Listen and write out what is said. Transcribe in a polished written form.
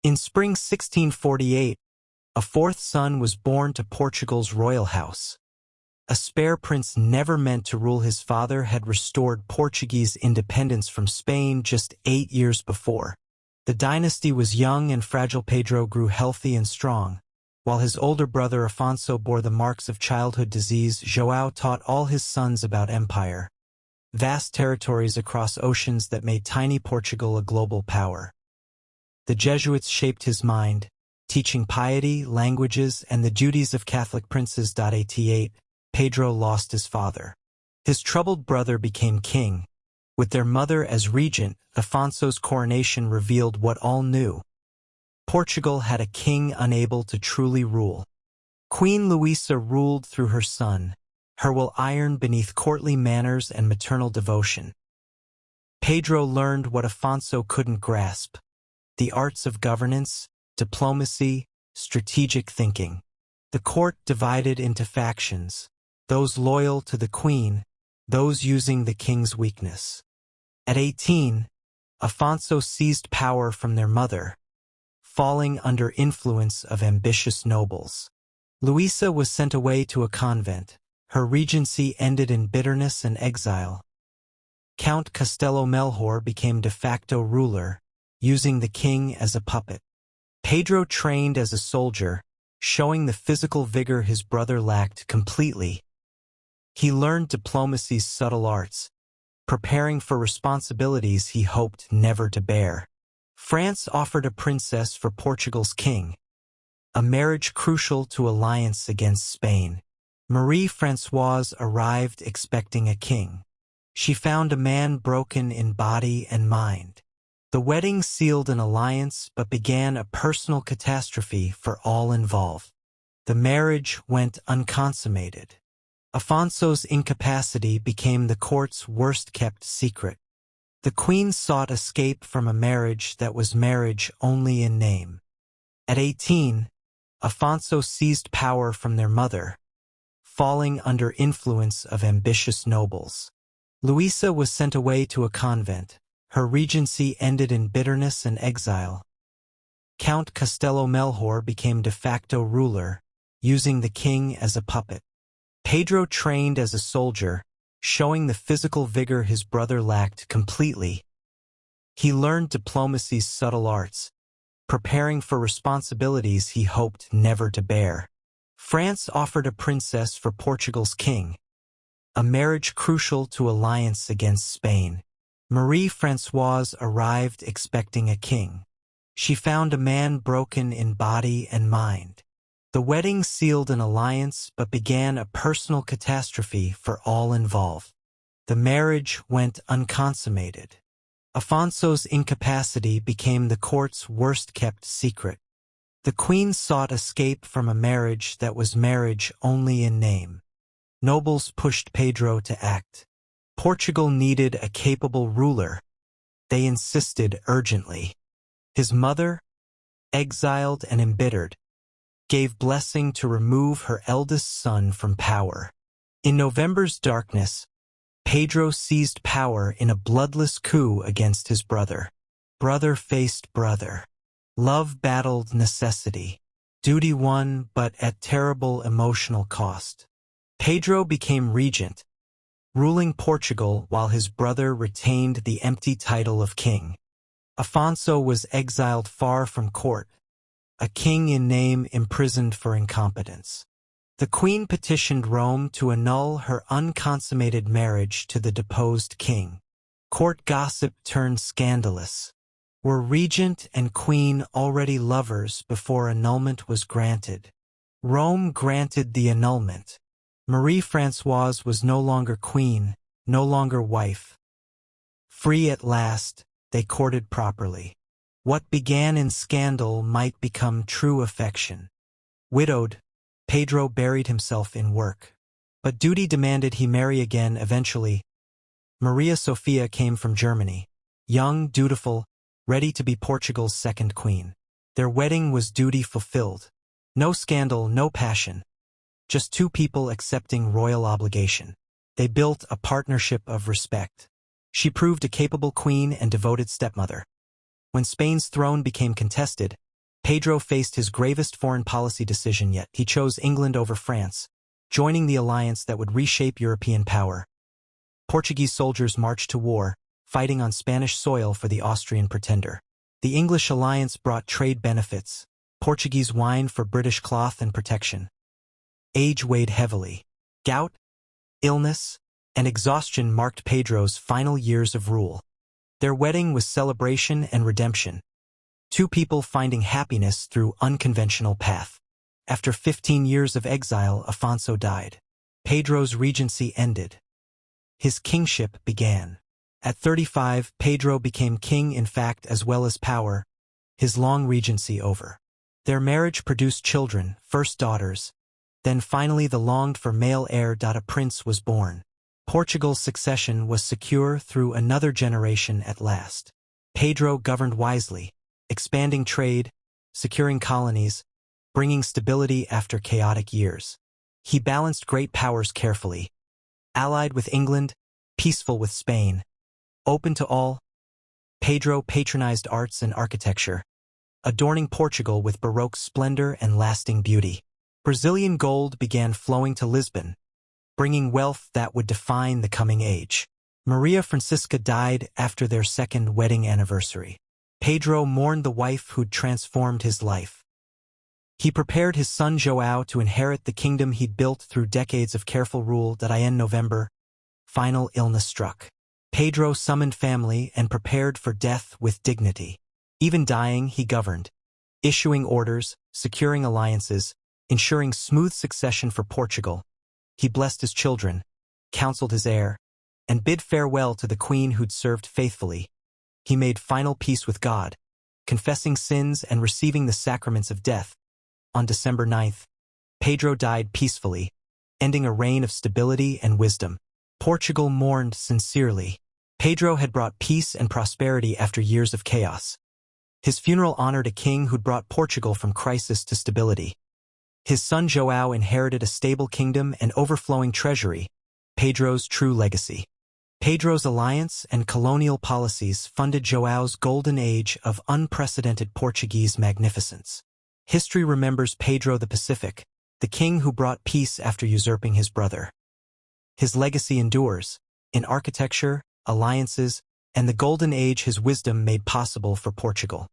In spring 1648, a fourth son was born to Portugal's royal house. A spare prince never meant to rule. His father had restored Portuguese independence from Spain just 8 years before. The dynasty was young and fragile. Pedro grew healthy and strong. While his older brother Afonso bore the marks of childhood disease, João taught all his sons about empire. Vast territories across oceans that made tiny Portugal a global power. The Jesuits shaped his mind, teaching piety, languages, and the duties of Catholic princes. 88, Pedro lost his father. His troubled brother became king. With their mother as regent, Afonso's coronation revealed what all knew. Portugal had a king unable to truly rule. Queen Luisa ruled through her son, her will iron beneath courtly manners and maternal devotion. Pedro learned what Afonso couldn't grasp: the arts of governance, diplomacy, strategic thinking. The court divided into factions, those loyal to the queen, those using the king's weakness. At 18, Afonso seized power from their mother, falling under influence of ambitious nobles. Luisa was sent away to a convent. Her regency ended in bitterness and exile. Count Castelo Melchor became de facto ruler, using the king as a puppet. Pedro trained as a soldier, showing the physical vigor his brother lacked completely. He learned diplomacy's subtle arts, preparing for responsibilities he hoped never to bear. France offered a princess for Portugal's king, a marriage crucial to alliance against Spain. Marie-Françoise arrived expecting a king. She found a man broken in body and mind. The wedding sealed an alliance but began a personal catastrophe for all involved. The marriage went unconsummated. Afonso's incapacity became the court's worst-kept secret. The queen sought escape from a marriage that was marriage only in name. At 18, Afonso seized power from their mother, falling under influence of ambitious nobles. Luisa was sent away to a convent. Her regency ended in bitterness and exile. Count Castelo Melchor became de facto ruler, using the king as a puppet. Pedro trained as a soldier, showing the physical vigor his brother lacked completely. He learned diplomacy's subtle arts, preparing for responsibilities he hoped never to bear. France offered a princess for Portugal's king, a marriage crucial to alliance against Spain. Marie-Françoise arrived expecting a king. She found a man broken in body and mind. The wedding sealed an alliance but began a personal catastrophe for all involved. The marriage went unconsummated. Afonso's incapacity became the court's worst-kept secret. The queen sought escape from a marriage that was marriage only in name. Nobles pushed Pedro to act. Portugal needed a capable ruler. They insisted urgently. His mother, exiled and embittered, gave blessing to remove her eldest son from power. In November's darkness, Pedro seized power in a bloodless coup against his brother. Brother faced brother. Love battled necessity. Duty won, but at terrible emotional cost. Pedro became regent, ruling Portugal while his brother retained the empty title of king. Afonso was exiled far from court, a king in name imprisoned for incompetence. The queen petitioned Rome to annul her unconsummated marriage to the deposed king. Court gossip turned scandalous. Were regent and queen already lovers before annulment was granted? Rome granted the annulment. Marie-Françoise was no longer queen, no longer wife. Free at last, they courted properly. What began in scandal might become true affection. Widowed, Pedro buried himself in work. But duty demanded he marry again eventually. Maria Sophia came from Germany, young, dutiful, ready to be Portugal's second queen. Their wedding was duty fulfilled. No scandal, no passion. Just two people accepting royal obligation. They built a partnership of respect. She proved a capable queen and devoted stepmother. When Spain's throne became contested, Pedro faced his gravest foreign policy decision yet. He chose England over France, joining the alliance that would reshape European power. Portuguese soldiers marched to war, fighting on Spanish soil for the Austrian pretender. The English alliance brought trade benefits, Portuguese wine for British cloth and protection. Age weighed heavily. Gout, illness, and exhaustion marked Pedro's final years of rule. Their wedding was celebration and redemption. Two people finding happiness through unconventional path. After 15 years of exile, Afonso died. Pedro's regency ended. His kingship began. At 35, Pedro became king in fact as well as power, his long regency over. Their marriage produced children, first daughters. Then finally the longed-for male heir. A prince was born. Portugal's succession was secure through another generation at last. Pedro governed wisely, expanding trade, securing colonies, bringing stability after chaotic years. He balanced great powers carefully. Allied with England, peaceful with Spain. Open to all, Pedro patronized arts and architecture, adorning Portugal with Baroque splendor and lasting beauty. Brazilian gold began flowing to Lisbon, bringing wealth that would define the coming age. Maria Francisca died after their second wedding anniversary. Pedro mourned the wife who'd transformed his life. He prepared his son João to inherit the kingdom he'd built through decades of careful rule. In November, final illness struck. Pedro summoned family and prepared for death with dignity. Even dying, he governed, issuing orders, securing alliances, ensuring smooth succession for Portugal. He blessed his children, counseled his heir, and bid farewell to the queen who'd served faithfully. He made final peace with God, confessing sins and receiving the sacraments of death. On December 9th, Pedro died peacefully, ending a reign of stability and wisdom. Portugal mourned sincerely. Pedro had brought peace and prosperity after years of chaos. His funeral honored a king who'd brought Portugal from crisis to stability. His son João inherited a stable kingdom and overflowing treasury, Pedro's true legacy. Pedro's alliance and colonial policies funded João's golden age of unprecedented Portuguese magnificence. History remembers Pedro the Pacific, the king who brought peace after usurping his brother. His legacy endures, in architecture, alliances, and the golden age his wisdom made possible for Portugal.